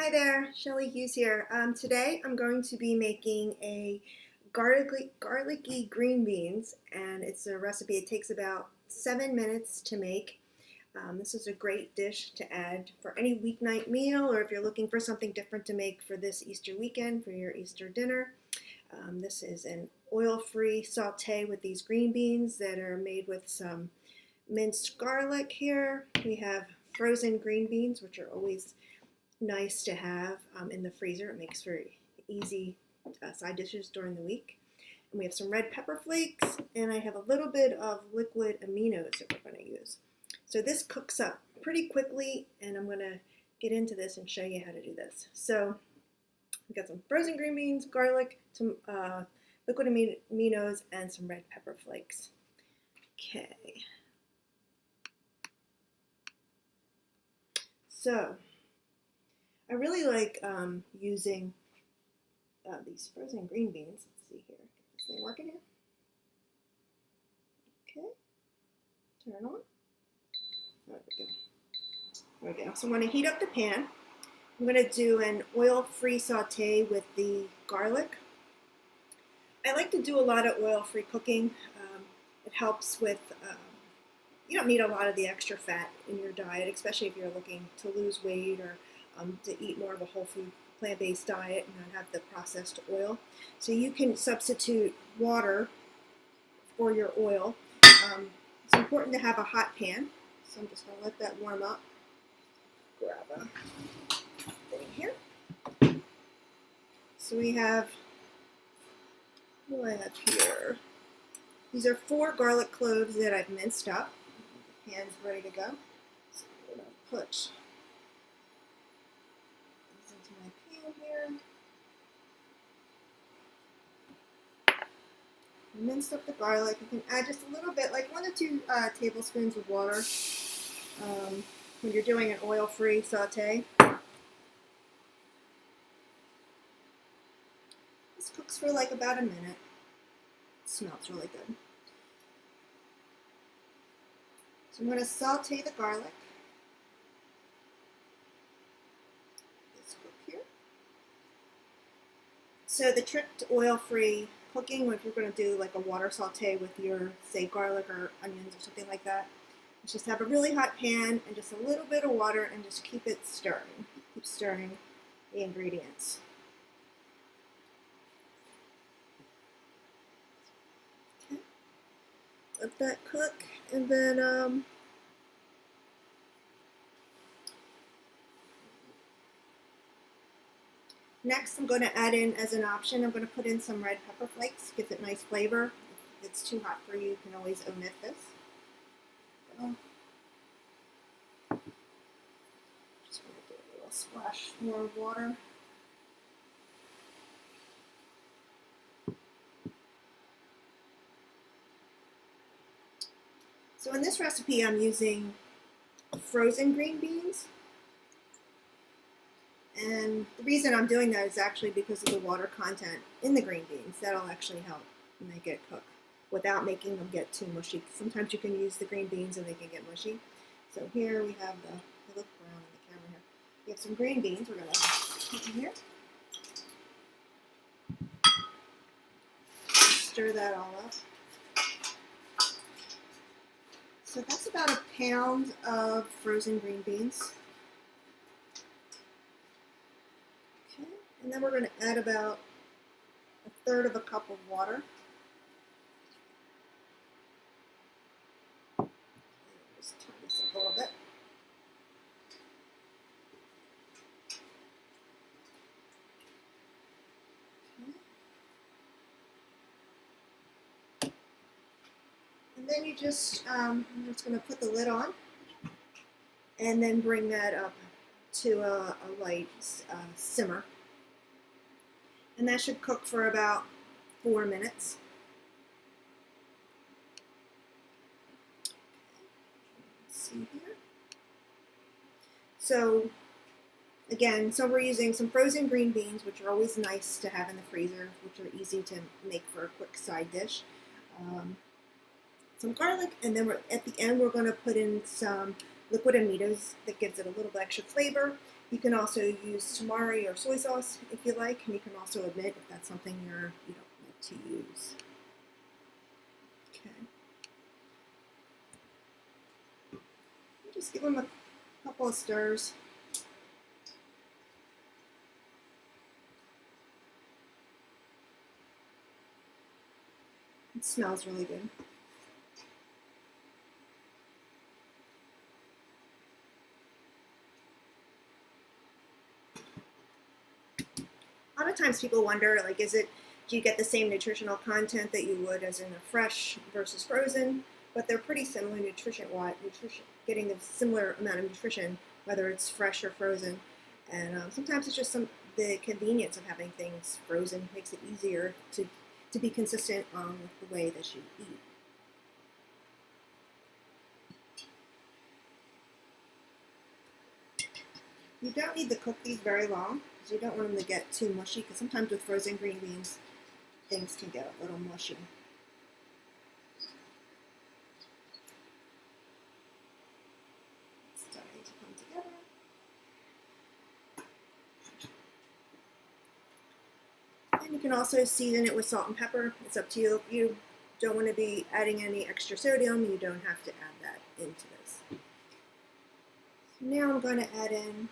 Hi there, Shelly Hughes here. Today I'm going to be making a garlicky green beans, and it's a recipe. It takes about 7 minutes to make. This is a great dish to add for any weeknight meal, or if you're looking for something different to make for this Easter weekend for your Easter dinner. This is an oil-free saute with these green beans that are made with some minced garlic here. We have frozen green beans, which are always nice to have in the freezer. It makes for easy side dishes during the week. And we have some red pepper flakes, and I have a little bit of liquid aminos that we're going to use. So this cooks up pretty quickly, and I'm going to get into this and show you how to do this. So we've got some frozen green beans, garlic, some liquid aminos, and some red pepper flakes. Okay. So I really like using these frozen green beans. Let's see here. Get this thing working here. Okay. Turn it on. There we go. There we go. So I'm going to heat up the pan. I'm going to do an oil-free saute with the garlic. I like to do a lot of oil-free cooking. It helps with, you don't need a lot of the extra fat in your diet, especially if you're looking to lose weight or to eat more of a whole food plant-based diet and not have the processed oil. So you can substitute water for your oil. It's important to have a hot pan, so I'm just going to let that warm up. Grab a thing here. So we have, what do I have here? These are 4 garlic cloves that I've minced up. The pan's ready to go. So I'm going to put these into my pan here. Minced up the garlic. You can add just a little bit, like 1 to 2 tablespoons of water when you're doing an oil-free saute. This cooks for like about a minute. It smells really good. So I'm going to saute the garlic. Let's cook here. So the trick to oil-free cooking, if you're going to do like a water saute with your, say, garlic or onions or something like that, is just have a really hot pan and just a little bit of water and just keep it stirring. Keep stirring the ingredients. Okay. Let that cook, and then next I'm going to add in, as an option, I'm going to put in some red pepper flakes. Gives it nice flavor. If it's too hot for you, you can always omit this. Just going to do a little splash more of water. So in this recipe, I'm using frozen green beans. And the reason I'm doing that is actually because of the water content in the green beans. That'll actually help make it cook without making them get too mushy. Sometimes you can use the green beans and they can get mushy. So here we have they look brown in the camera here. We have some green beans we're going to put in here. Stir that all up. So that's about a pound of frozen green beans. Okay, and then we're going to add about 1/3 of a cup of water. Just turn this up a little bit. Okay. And then you just, I'm just going to put the lid on and then bring that up to a light simmer. And that should cook for about 4 minutes. Let's see here. So again, we're using some frozen green beans, which are always nice to have in the freezer, which are easy to make for a quick side dish. Some garlic, and then at the end we're going to put in some liquid aminos that gives it a little bit extra flavor. You can also use tamari or soy sauce if you like, and you can also omit if that's something you don't like to use. Okay. Just give them a couple of stirs. It smells really good. A lot of times people wonder, like, do you get the same nutritional content that you would as in a fresh versus frozen? But they're pretty similar getting the similar amount of nutrition, whether it's fresh or frozen. And sometimes it's just the convenience of having things frozen makes it easier to be consistent with the way that you eat. You don't need to cook these very long because you don't want them to get too mushy, because sometimes with frozen green beans, things can get a little mushy. It's starting to come together. And you can also season it with salt and pepper. It's up to you. If you don't want to be adding any extra sodium, you don't have to add that into this. So now I'm going to add in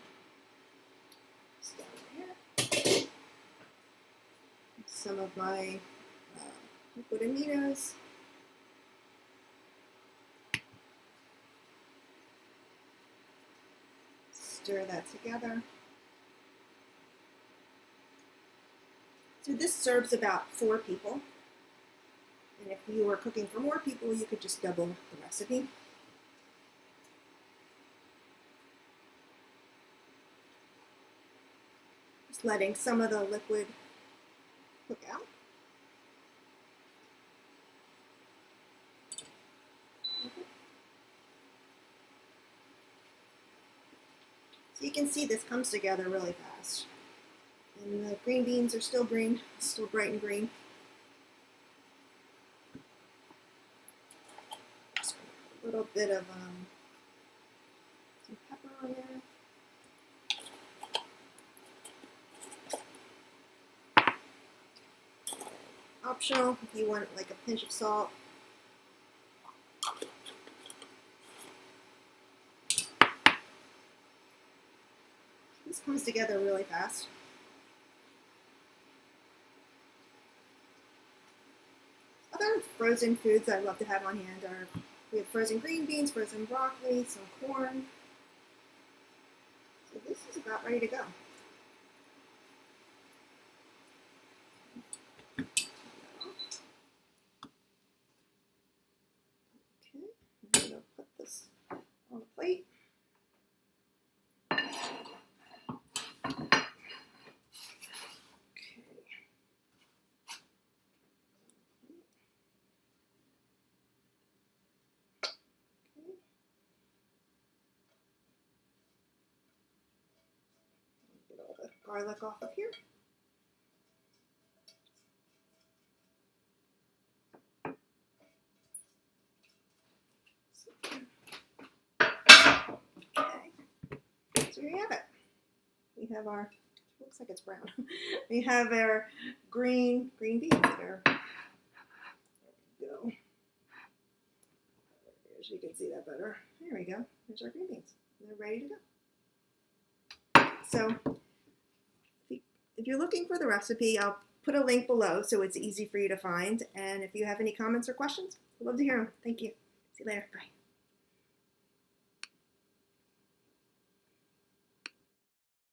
some of my liquid aminos. Stir that together. So this serves about 4 people. And if you were cooking for more people, you could just double the recipe. Just letting some of the liquid cook out. So you can see this comes together really fast. And the green beans are still green, still bright and green. Just a little bit of some pepper on there. Optional if you want like a pinch of salt. This comes together really fast. Other frozen foods I love to have on hand are, we have frozen green beans, frozen broccoli, some corn. So this is about ready to go. Okay, I'm going to put this on a plate. Get all the garlic off of here. Okay, so here you have it. We have our, looks like it's brown. We have our green beans that are, there we go. As you can see that better. There we go. There's our green beans. They're ready to go. So if you're looking for the recipe, I'll put a link below so it's easy for you to find. And if you have any comments or questions, I'd love to hear them. Thank you. See you later. Bye.